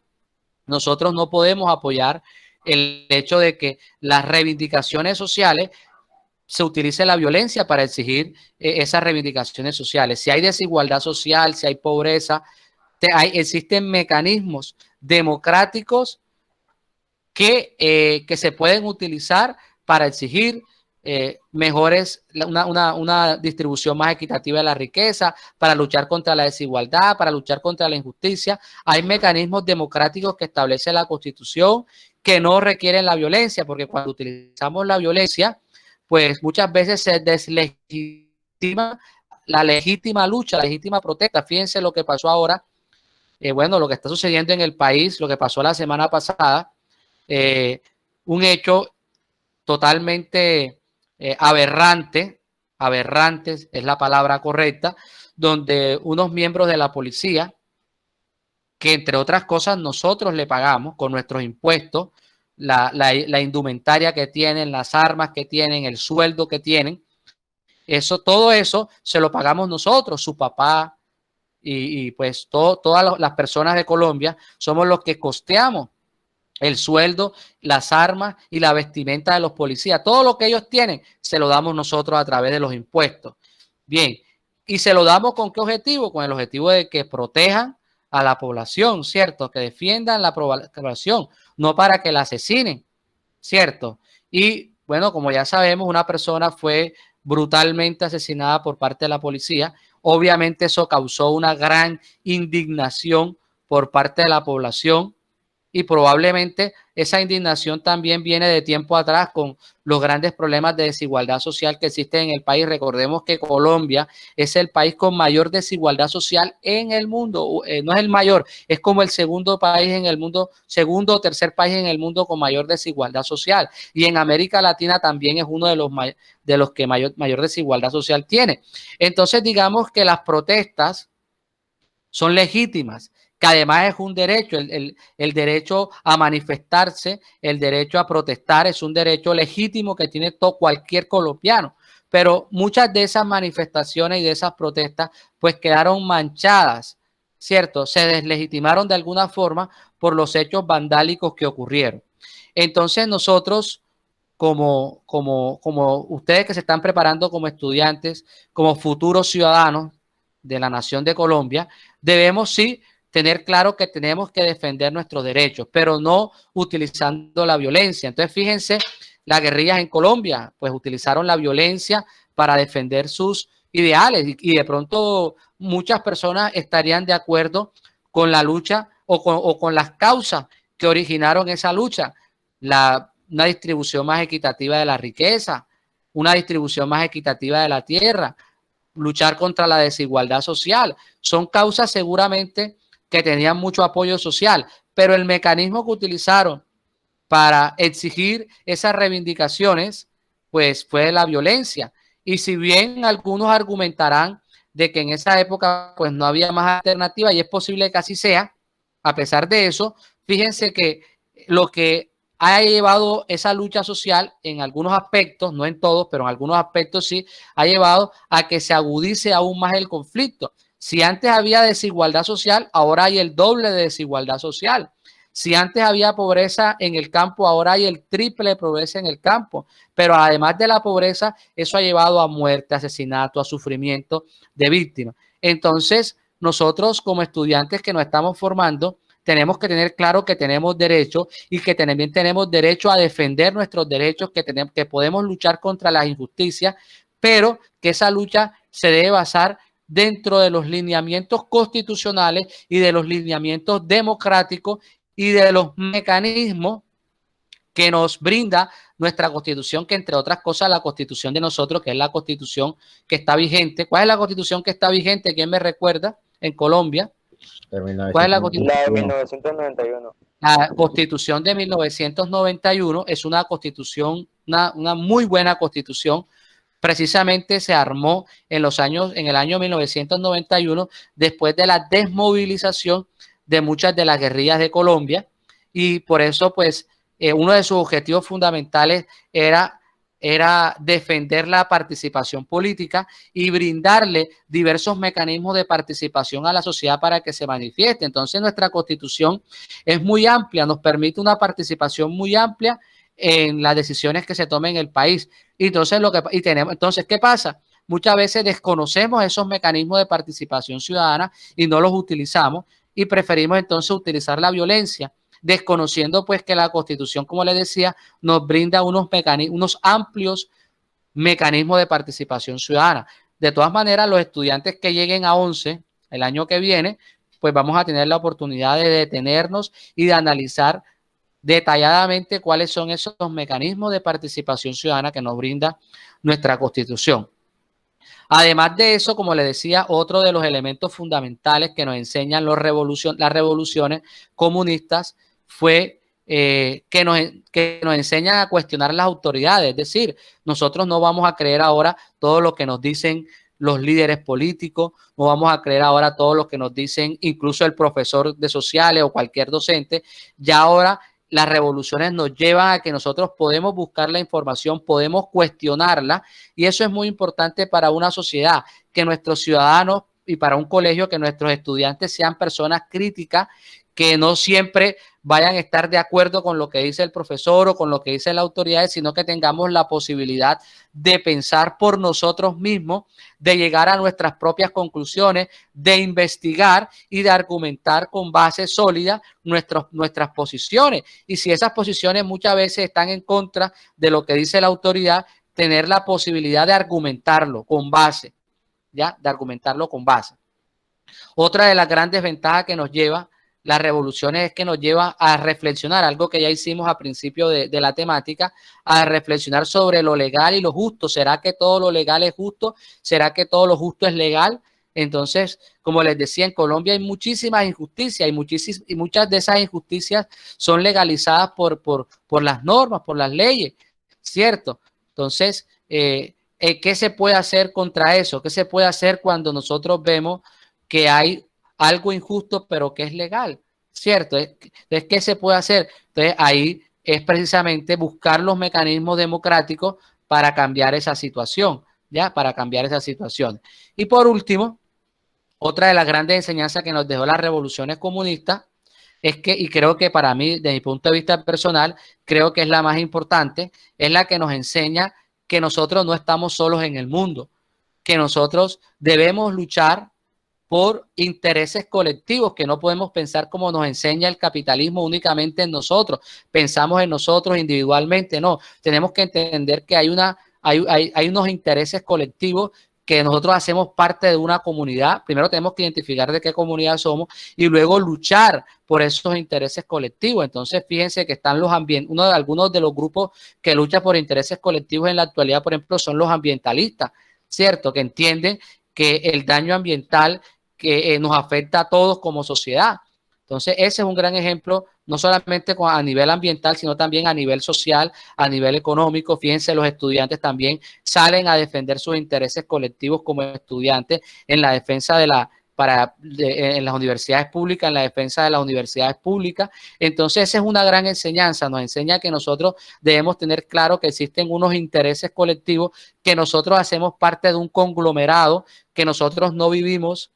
[SPEAKER 1] nosotros no podemos apoyar el hecho de que las reivindicaciones sociales se utilice la violencia para exigir esas reivindicaciones sociales. Si hay desigualdad social, si hay pobreza, existen mecanismos democráticos que se pueden utilizar para exigir una distribución más equitativa de la riqueza, para luchar contra la desigualdad, para luchar contra la injusticia. Hay mecanismos democráticos que establece la Constitución que no requieren la violencia, porque cuando utilizamos la violencia, pues muchas veces se deslegitima la legítima lucha, la legítima protesta. Fíjense lo que pasó ahora, bueno, lo que está sucediendo en el país, lo que pasó la semana pasada, un hecho totalmente aberrante es la palabra correcta, donde unos miembros de la policía, que entre otras cosas nosotros le pagamos con nuestros impuestos, la indumentaria que tienen, las armas que tienen, el sueldo que tienen, todo eso se lo pagamos nosotros, su papá y pues todas las personas de Colombia somos los que costeamos el sueldo, las armas y la vestimenta de los policías. Todo lo que ellos tienen se lo damos nosotros a través de los impuestos. Bien, ¿y se lo damos con qué objetivo? Con el objetivo de que protejan a la población, ¿cierto? Que defiendan la población, no para que la asesinen, ¿cierto? Y bueno, como ya sabemos, una persona fue brutalmente asesinada por parte de la policía. Obviamente eso causó una gran indignación por parte de la población, y probablemente esa indignación también viene de tiempo atrás con los grandes problemas de desigualdad social que existen en el país. Recordemos que Colombia es el país con mayor desigualdad social en el mundo. No es el mayor, es como el segundo país en el mundo, segundo o tercer país en el mundo con mayor desigualdad social. Y en América Latina también es uno de los que mayor desigualdad social tiene. Entonces, digamos que las protestas son legítimas, que además es un derecho, el derecho a manifestarse, el derecho a protestar es un derecho legítimo que tiene cualquier colombiano, pero muchas de esas manifestaciones y de esas protestas pues quedaron manchadas, ¿cierto? Se deslegitimaron de alguna forma por los hechos vandálicos que ocurrieron. Entonces nosotros, como ustedes que se están preparando como estudiantes, como futuros ciudadanos de la nación de Colombia, debemos sí tener claro que tenemos que defender nuestros derechos, pero no utilizando la violencia. Entonces, fíjense, las guerrillas en Colombia, pues utilizaron la violencia para defender sus ideales y de pronto muchas personas estarían de acuerdo con la lucha o con las causas que originaron esa lucha. Una distribución más equitativa de la riqueza, una distribución más equitativa de la tierra, luchar contra la desigualdad social. Son causas seguramente que tenían mucho apoyo social, pero el mecanismo que utilizaron para exigir esas reivindicaciones, pues fue la violencia. Y si bien algunos argumentarán de que en esa época pues no había más alternativa, y es posible que así sea, a pesar de eso, fíjense que lo que ha llevado esa lucha social en algunos aspectos, no en todos, pero en algunos aspectos sí, ha llevado a que se agudice aún más el conflicto. Si antes había desigualdad social, ahora hay el doble de desigualdad social. Si antes había pobreza en el campo, ahora hay el triple de pobreza en el campo. Pero además de la pobreza, eso ha llevado a muerte, asesinato, a sufrimiento de víctimas. Entonces, nosotros como estudiantes que nos estamos formando, tenemos que tener claro que tenemos derecho y que también tenemos derecho a defender nuestros derechos, que podemos luchar contra las injusticias, pero que esa lucha se debe basar dentro de los lineamientos constitucionales y de los lineamientos democráticos y de los mecanismos que nos brinda nuestra Constitución, que entre otras cosas la Constitución de nosotros, que es la Constitución que está vigente. ¿Cuál es la Constitución que está vigente? ¿Quién me recuerda? En Colombia. ¿Cuál es la Constitución?
[SPEAKER 3] La de 1991.
[SPEAKER 1] La Constitución de 1991 es una constitución, una muy buena constitución. Precisamente se armó en el año 1991, después de la desmovilización de muchas de las guerrillas de Colombia, y por eso pues uno de sus objetivos fundamentales era defender la participación política y brindarle diversos mecanismos de participación a la sociedad para que se manifieste. Entonces nuestra Constitución es muy amplia, nos permite una participación muy amplia en las decisiones que se tomen en el país. Y entonces, ¿qué pasa? Muchas veces desconocemos esos mecanismos de participación ciudadana y no los utilizamos, y preferimos entonces utilizar la violencia, desconociendo pues que la Constitución, como les decía, nos brinda unos amplios mecanismo de participación ciudadana. De todas maneras, los estudiantes que lleguen a 11 el año que viene, pues vamos a tener la oportunidad de detenernos y de analizar detalladamente cuáles son esos mecanismos de participación ciudadana que nos brinda nuestra Constitución. Además de eso, como les decía, otro de los elementos fundamentales que nos enseñan las revoluciones comunistas fue que nos enseñan a cuestionar las autoridades. Es decir, nosotros no vamos a creer ahora todo lo que nos dicen los líderes políticos, no vamos a creer ahora todo lo que nos dicen incluso el profesor de sociales o cualquier docente. Ya ahora las revoluciones nos llevan a que nosotros podemos buscar la información, podemos cuestionarla, y eso es muy importante para una sociedad, que nuestros ciudadanos y para un colegio, que nuestros estudiantes sean personas críticas, que no siempre vayan a estar de acuerdo con lo que dice el profesor o con lo que dice la autoridad, sino que tengamos la posibilidad de pensar por nosotros mismos, de llegar a nuestras propias conclusiones, de investigar y de argumentar con base sólida nuestras posiciones. Y si esas posiciones muchas veces están en contra de lo que dice la autoridad, tener la posibilidad de argumentarlo con base, ¿ya? De argumentarlo con base. Otra de las grandes ventajas que nos lleva las revoluciones es que nos lleva a reflexionar, algo que ya hicimos a principio de la temática, a reflexionar sobre lo legal y lo justo. ¿Será que todo lo legal es justo? ¿Será que todo lo justo es legal? Entonces, como les decía, en Colombia hay muchísimas injusticias y muchas de esas injusticias son legalizadas por las normas, por las leyes, ¿cierto? Entonces, ¿qué se puede hacer contra eso? ¿Qué se puede hacer cuando nosotros vemos que hay algo injusto, pero que es legal, ¿cierto? Entonces, ¿qué se puede hacer? Entonces, ahí es precisamente buscar los mecanismos democráticos para cambiar esa situación, ¿ya? Para cambiar esa situación. Y por último, otra de las grandes enseñanzas que nos dejó las revoluciones comunistas es que, y creo que para mí, desde mi punto de vista personal, creo que es la más importante, es la que nos enseña que nosotros no estamos solos en el mundo, que nosotros debemos luchar por intereses colectivos, que no podemos pensar como nos enseña el capitalismo únicamente en nosotros, pensamos en nosotros individualmente, no, tenemos que entender que hay unos intereses colectivos, que nosotros hacemos parte de una comunidad. Primero tenemos que identificar de qué comunidad somos y luego luchar por esos intereses colectivos. Entonces, fíjense que están algunos de los grupos que luchan por intereses colectivos en la actualidad, por ejemplo, son los ambientalistas, ¿cierto? Que entienden que el daño ambiental que nos afecta a todos como sociedad. Entonces, ese es un gran ejemplo, no solamente a nivel ambiental, sino también a nivel social, a nivel económico. Fíjense, los estudiantes también salen a defender sus intereses colectivos como estudiantes en la defensa en las universidades públicas, en la defensa de las universidades públicas. Entonces, esa es una gran enseñanza, nos enseña que nosotros debemos tener claro que existen unos intereses colectivos, que nosotros hacemos parte de un conglomerado, que nosotros no vivimos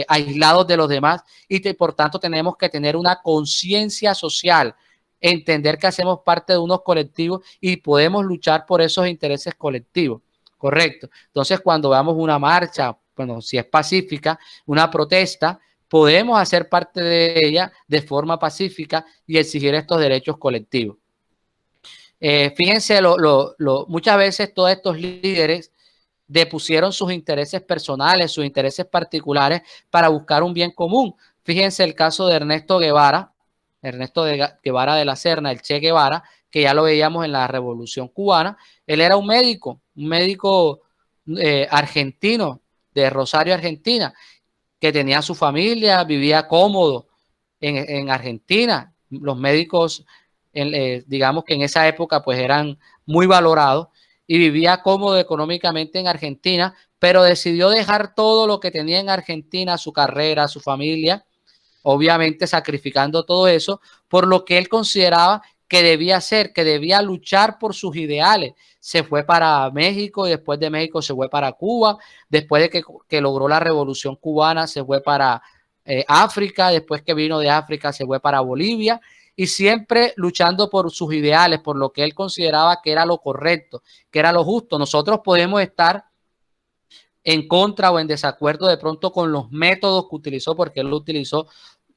[SPEAKER 1] aislados de los demás y que por tanto tenemos que tener una conciencia social, entender que hacemos parte de unos colectivos y podemos luchar por esos intereses colectivos, correcto. Entonces, cuando veamos una marcha, bueno, si es pacífica, una protesta, podemos hacer parte de ella de forma pacífica y exigir estos derechos colectivos. Fíjense, muchas veces todos estos líderes depusieron sus intereses personales, sus intereses particulares para buscar un bien común. Fíjense el caso de Ernesto Guevara de la Serna, el Che Guevara, que ya lo veíamos en la Revolución Cubana. Él era un médico argentino, de Rosario, Argentina, que tenía su familia, vivía cómodo en Argentina. Los médicos, digamos que en esa época pues eran muy valorados, y vivía cómodo económicamente en Argentina, pero decidió dejar todo lo que tenía en Argentina, su carrera, su familia, obviamente sacrificando todo eso por lo que él consideraba que debía hacer, que debía luchar por sus ideales. Se fue para México y después de México se fue para Cuba, después de que logró la Revolución Cubana se fue para África, después que vino de África se fue para Bolivia, y siempre luchando por sus ideales, por lo que él consideraba que era lo correcto, que era lo justo. Nosotros podemos estar en contra o en desacuerdo de pronto con los métodos que utilizó, porque él utilizó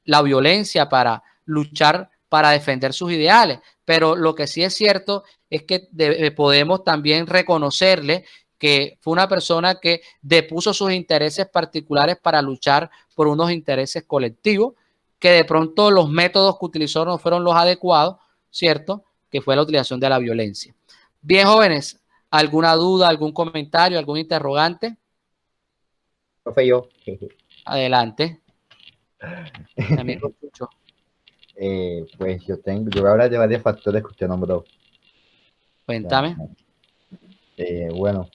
[SPEAKER 1] la violencia para luchar para defender sus ideales. Pero lo que sí es cierto es que podemos también reconocerle que fue una persona que depuso sus intereses particulares para luchar por unos intereses colectivos, que de pronto los métodos que utilizó no fueron los adecuados, ¿cierto? Que fue la utilización de la violencia. Bien, jóvenes, ¿alguna duda, algún comentario, algún interrogante?
[SPEAKER 3] Profe, yo.
[SPEAKER 1] Adelante. Mi amigo Chucho.
[SPEAKER 3] Pues yo voy a hablar de varios factores que usted nombró.
[SPEAKER 1] Cuéntame.
[SPEAKER 3] Bueno,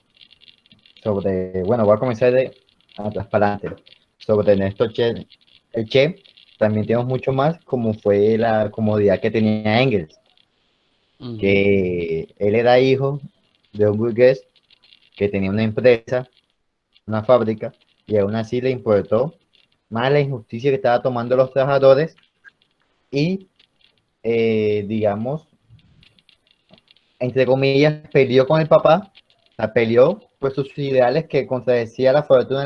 [SPEAKER 3] voy a comenzar de atrás para adelante. Sobre Néstor Che, el Che, también tenemos mucho más, como fue la comodidad que tenía Engels, que él era hijo de un burgués que tenía una empresa, una fábrica, y aún así le importó más la injusticia que estaba tomando los trabajadores y, digamos, entre comillas, peleó con el papá, peleó por sus ideales que contradecía la fortuna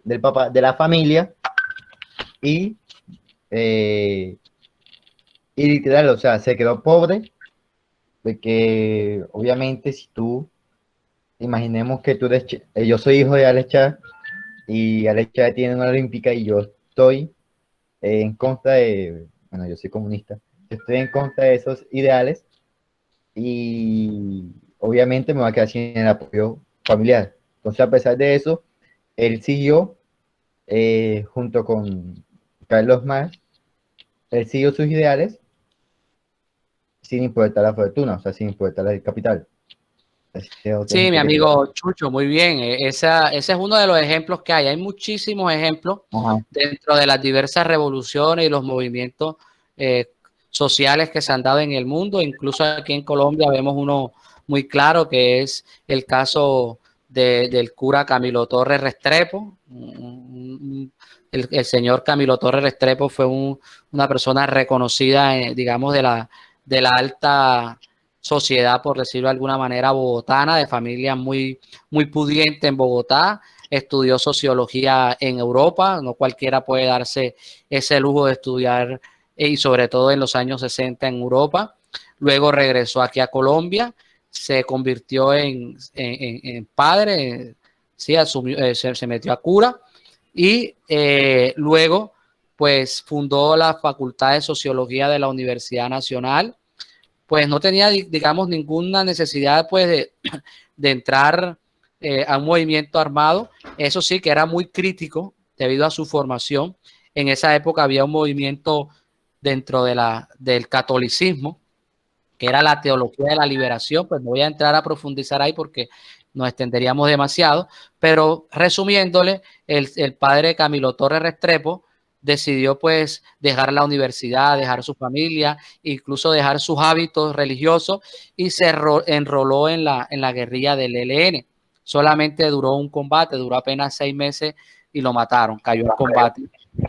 [SPEAKER 3] del papá, de la familia, y literal, o sea, se quedó pobre, porque obviamente si tú, imaginemos que tú eres, yo soy hijo de Alex Chá, y Alex Chá tiene una olímpica y yo estoy en contra de, bueno, yo soy comunista, estoy en contra de esos ideales, y obviamente me va a quedar sin el apoyo familiar. Entonces, a pesar de eso, él siguió, junto con Carlos Marx, él siguió sus ideales sin importar la fortuna, o sea, sin importar el capital.
[SPEAKER 1] Sí, mi amigo Chucho, muy bien. Ese es uno de los ejemplos que hay. Hay muchísimos ejemplos dentro de las diversas revoluciones y los movimientos sociales que se han dado en el mundo. Incluso aquí en Colombia vemos uno muy claro, que es el caso del cura Camilo Torres Restrepo. El señor Camilo Torres Restrepo fue una persona reconocida, digamos, de la alta sociedad, por decirlo de alguna manera, bogotana, de familia muy, muy pudiente en Bogotá. Estudió sociología en Europa, no cualquiera puede darse ese lujo de estudiar, y sobre todo en los años 60 en Europa. Luego regresó aquí a Colombia, se convirtió en padre, sí, asumió, se metió a cura, y luego pues fundó la Facultad de Sociología de la Universidad Nacional. Pues no tenía, digamos, ninguna necesidad pues de entrar a un movimiento armado. Eso sí, que era muy crítico debido a su formación. En esa época había un movimiento dentro del catolicismo, que era la teología de la liberación. Pues no voy a entrar a profundizar ahí porque nos extenderíamos demasiado, pero resumiéndole, el padre Camilo Torres Restrepo decidió pues dejar la universidad, dejar su familia, incluso dejar sus hábitos religiosos, y se enroló en la guerrilla del ELN. Solamente duró un combate, duró apenas 6 meses y lo mataron, cayó en combate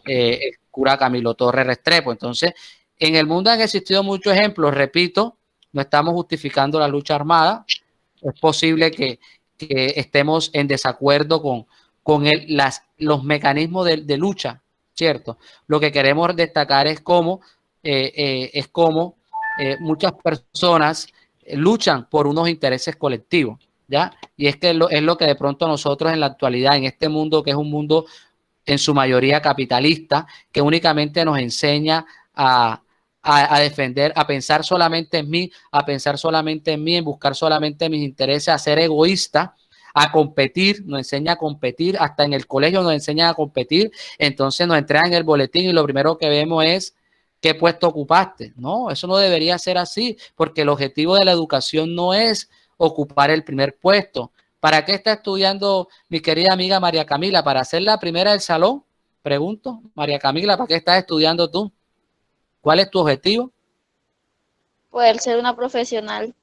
[SPEAKER 1] el cura Camilo Torres Restrepo. Entonces, en el mundo han existido muchos ejemplos, repito, no estamos justificando la lucha armada, es posible que estemos en desacuerdo con los mecanismos de lucha, ¿cierto? Lo que queremos destacar es cómo muchas personas luchan por unos intereses colectivos, ¿ya? Y es que es lo que de pronto nosotros en la actualidad, en este mundo que es un mundo en su mayoría capitalista, que únicamente nos enseña a defender, a pensar solamente en mí, en buscar solamente mis intereses, a ser egoísta, a competir, nos enseña a competir, hasta en el colegio nos enseñan a competir. Entonces nos entregan el boletín y lo primero que vemos es qué puesto ocupaste. No, eso no debería ser así, porque el objetivo de la educación no es ocupar el primer puesto. ¿Para qué está estudiando mi querida amiga María Camila? ¿Para ser la primera del salón? Pregunto, María Camila, ¿para qué estás estudiando tú? ¿Cuál es tu objetivo?
[SPEAKER 4] Poder ser una profesional.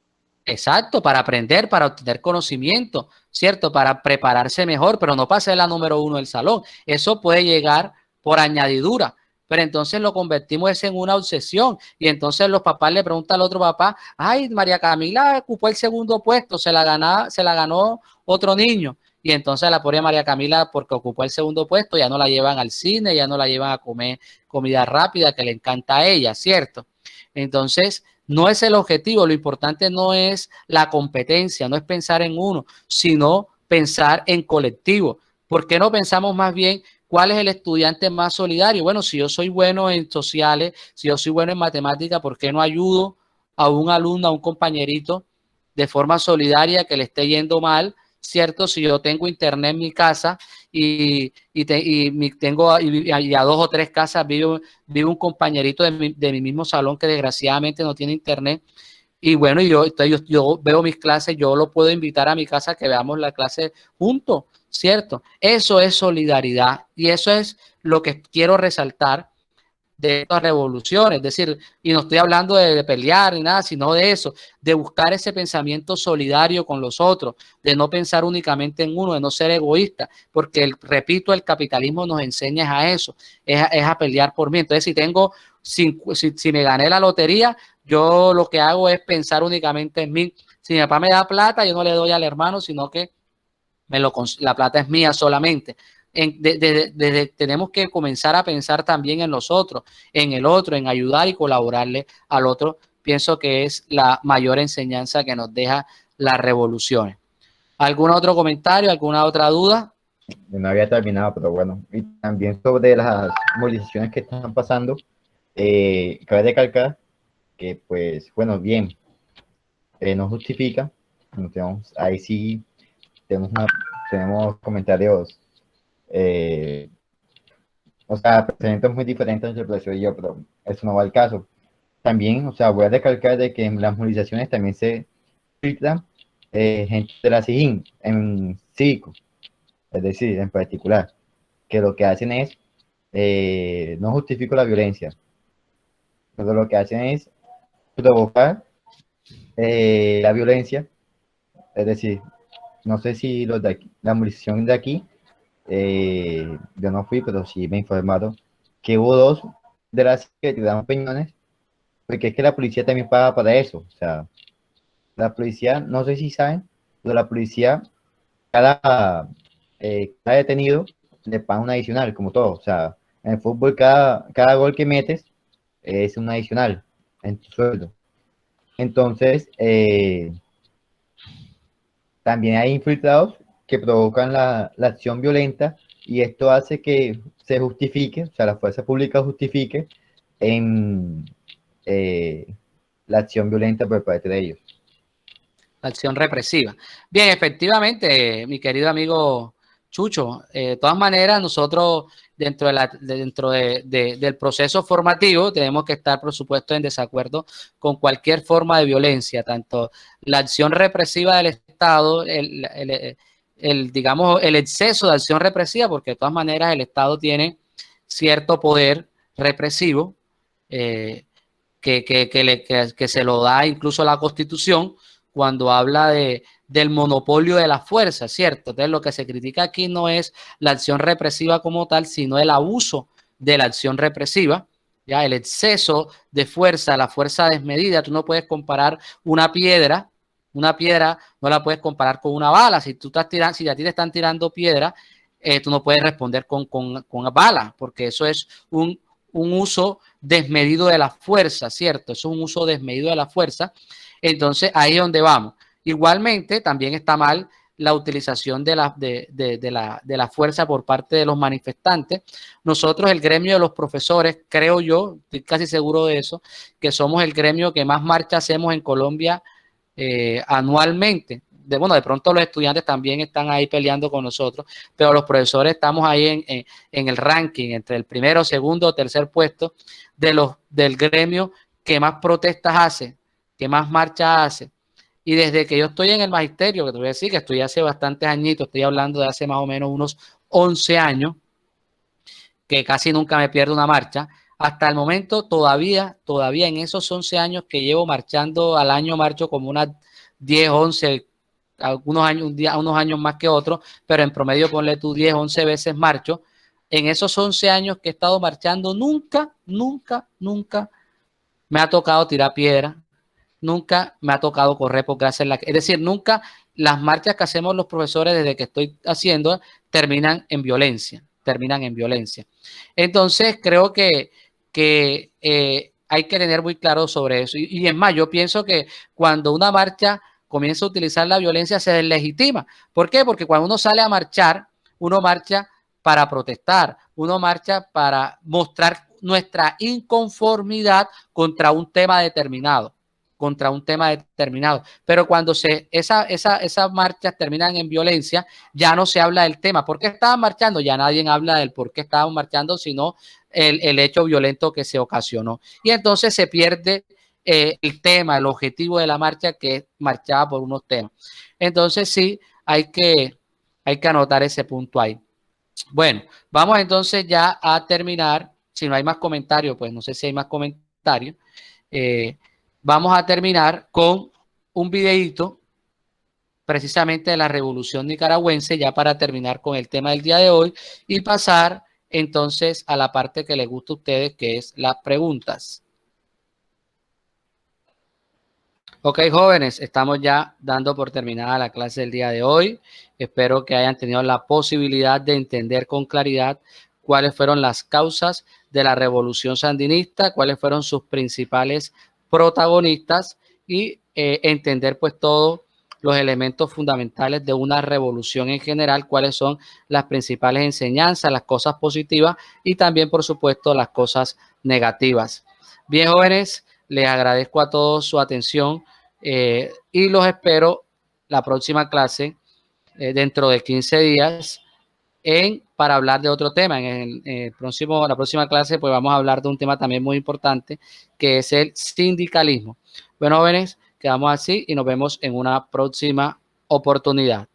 [SPEAKER 1] Exacto, para aprender, para obtener conocimiento, ¿cierto? Para prepararse mejor, pero no para ser la número 1 del salón. Eso puede llegar por añadidura, pero entonces lo convertimos en una obsesión, y entonces los papás le preguntan al otro papá: ay, María Camila ocupó el segundo puesto, se la ganó otro niño, y entonces la pobre María Camila, porque ocupó el segundo puesto, ya no la llevan al cine, ya no la llevan a comer comida rápida que le encanta a ella, ¿cierto? Entonces, no es el objetivo, lo importante no es la competencia, no es pensar en uno, sino pensar en colectivo. ¿Por qué no pensamos más bien cuál es el estudiante más solidario? Bueno, si yo soy bueno en sociales, si yo soy bueno en matemáticas, ¿por qué no ayudo a un alumno, a un compañerito de forma solidaria que le esté yendo mal? ¿Cierto? Si yo tengo internet en mi casa y a 2 o 3 casas vive un compañerito de mi mismo salón que desgraciadamente no tiene internet, y bueno, yo veo mis clases, yo lo puedo invitar a mi casa que veamos la clase juntos, ¿cierto? Eso es solidaridad y eso es lo que quiero resaltar de estas revoluciones, es decir, y no estoy hablando de pelear ni nada, sino de eso, de buscar ese pensamiento solidario con los otros, de no pensar únicamente en uno, de no ser egoísta, porque, repito, el capitalismo nos enseña a eso, es a pelear por mí. Entonces, si me gané la lotería, yo lo que hago es pensar únicamente en mí. Si mi papá me da plata, yo no le doy al hermano, sino que la plata es mía solamente. Tenemos que comenzar a pensar también en los otros, en el otro, en ayudar y colaborarle al otro. Pienso que es la mayor enseñanza que nos deja las revoluciones. ¿Algún otro comentario? ¿Alguna otra duda?
[SPEAKER 3] No había terminado, pero bueno. Y también sobre las movilizaciones que están pasando, cabe recalcar que, pues, bueno, bien, no justifica. Ahí sí tenemos comentarios, o sea, pensamientos muy diferentes entre el profesor y yo, pero eso no va al caso. También, o sea, voy a recalcar de que en las movilizaciones también se filtran gente de la SIGIN en cívico, es decir, en particular, que lo que hacen es, no justifico la violencia, pero lo que hacen es provocar la violencia, es decir, no sé si los de aquí, la movilización de aquí, yo no fui, pero sí me informaron que hubo 2 que tiraron peñones, porque es que la policía también paga para eso, o sea, la policía, no sé si saben, pero la policía, cada detenido le paga un adicional, como todo, o sea, en el fútbol cada gol que metes es un adicional en tu sueldo. Entonces, también hay infiltrados que provocan la acción violenta y esto hace que se justifique, o sea, la fuerza pública justifique en la acción violenta por parte de ellos.
[SPEAKER 1] La acción represiva. Bien, efectivamente, mi querido amigo Chucho, de todas maneras, nosotros del proceso formativo tenemos que estar, por supuesto, en desacuerdo con cualquier forma de violencia, tanto la acción represiva del Estado, digamos, el exceso de acción represiva, porque de todas maneras el Estado tiene cierto poder represivo que se lo da incluso la Constitución cuando habla del monopolio de la fuerza, ¿cierto? Entonces, lo que se critica aquí no es la acción represiva como tal, sino el abuso de la acción represiva, ya el exceso de fuerza, la fuerza desmedida. Tú no puedes comparar una piedra no la puedes comparar con una bala. Si si a ti te están tirando piedra, tú no puedes responder con bala, porque eso es un uso desmedido de la fuerza, ¿cierto? Eso es un uso desmedido de la fuerza. Entonces, ahí es donde vamos. Igualmente, también está mal la utilización de la fuerza por parte de los manifestantes. Nosotros, el gremio de los profesores, creo yo, estoy casi seguro de eso, que somos el gremio que más marchas hacemos en Colombia anualmente. De pronto los estudiantes también están ahí peleando con nosotros, pero los profesores estamos ahí en el ranking, entre el primero, segundo o tercer puesto del gremio que más protestas hace, que más marchas hace. Y desde que yo estoy en el magisterio, que te voy a decir que estoy hace bastantes añitos, estoy hablando de hace más o menos unos 11 años, que casi nunca me pierdo una marcha, hasta el momento todavía en esos 11 años que llevo marchando al año, marcho como unas 10, 11, algunos años, unos años más que otros, pero en promedio ponle tú 10, 11 veces marcho. En esos 11 años que he estado marchando, nunca me ha tocado tirar piedra, nunca me ha tocado correr por gracia en la... Es decir, nunca las marchas que hacemos los profesores desde que estoy haciendo terminan en violencia. Entonces, creo que hay que tener muy claro sobre eso. Y es más, yo pienso que cuando una marcha comienza a utilizar la violencia se deslegitima. ¿Por qué? Porque cuando uno sale a marchar, uno marcha para protestar, uno marcha para mostrar nuestra inconformidad contra un tema determinado, Pero cuando esas marchas terminan en violencia, ya no se habla del tema. ¿Por qué estaban marchando? Ya nadie habla del por qué estaban marchando, sino el hecho violento que se ocasionó. Y entonces se pierde el tema, el objetivo de la marcha, que marchaba por unos temas. Entonces sí, hay que anotar ese punto ahí. Bueno, vamos entonces ya a terminar. Si no hay más comentarios, pues no sé si hay más comentarios. Vamos a terminar con un videíto precisamente de la Revolución Nicaragüense, ya para terminar con el tema del día de hoy y pasar entonces a la parte que les gusta a ustedes, que es las preguntas. Ok, jóvenes, estamos ya dando por terminada la clase del día de hoy. Espero que hayan tenido la posibilidad de entender con claridad cuáles fueron las causas de la Revolución Sandinista, cuáles fueron sus principales protagonistas y entender pues todos los elementos fundamentales de una revolución en general, cuáles son las principales enseñanzas, las cosas positivas y también, por supuesto, las cosas negativas. Bien, jóvenes, les agradezco a todos su atención y los espero la próxima clase dentro de 15 días para hablar de otro tema. La próxima clase pues vamos a hablar de un tema también muy importante, que es el sindicalismo. Bueno, jóvenes, quedamos así y nos vemos en una próxima oportunidad.